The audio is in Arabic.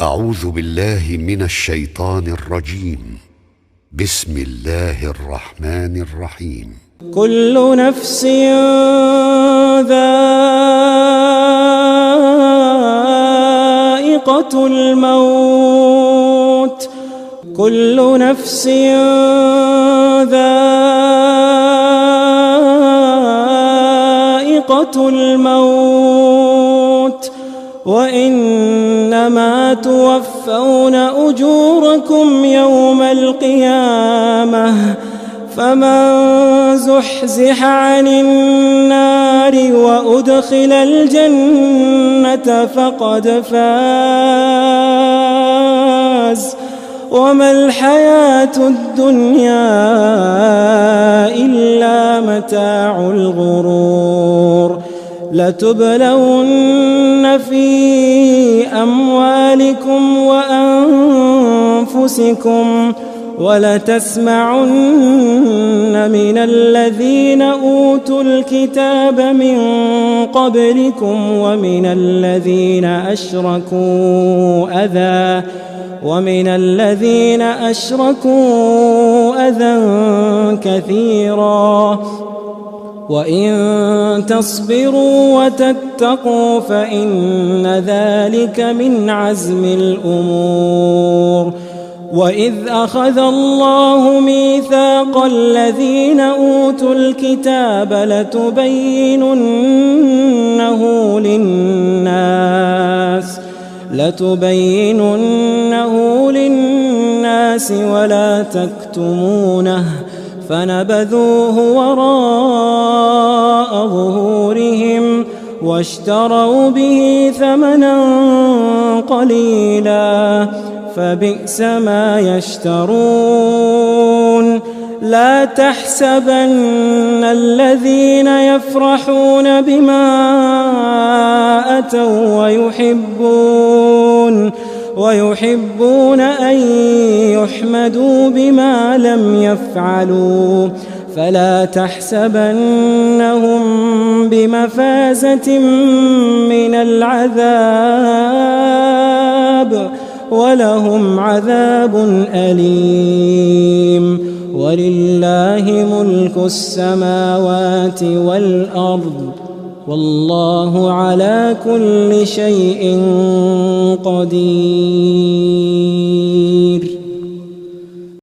أعوذ بالله من الشيطان الرجيم. بسم الله الرحمن الرحيم. كل نفس ذائقة الموت. كل نفس ذائقة الموت وإنما توفون أجوركم يوم القيامة فمن زحزح عن النار وأدخل الجنة فقد فاز وما الحياة الدنيا إلا متاع الغرور. لتبلون في أموالكم وأنفسكم ولتسمعن من الذين أوتوا الكتاب من قبلكم ومن الذين أشركوا أذى كثيرا وإن تصبروا وتتقوا فإن ذلك من عزم الأمور. وإذ أخذ الله ميثاق الذين أوتوا الكتاب لتبيننه للناس ولا تكتمونه فنبذوه وراء ظهورهم واشتروا به ثمنا قليلا فبئس ما يشترون. لا تحسبن الذين يفرحون بما أتوا ويحبون أن يحمدوا بما لم يفعلوا فلا تحسبنهم بمفازة من العذاب ولهم عذاب أليم. ولله ملك السماوات والأرض والله على كل شيء قدير.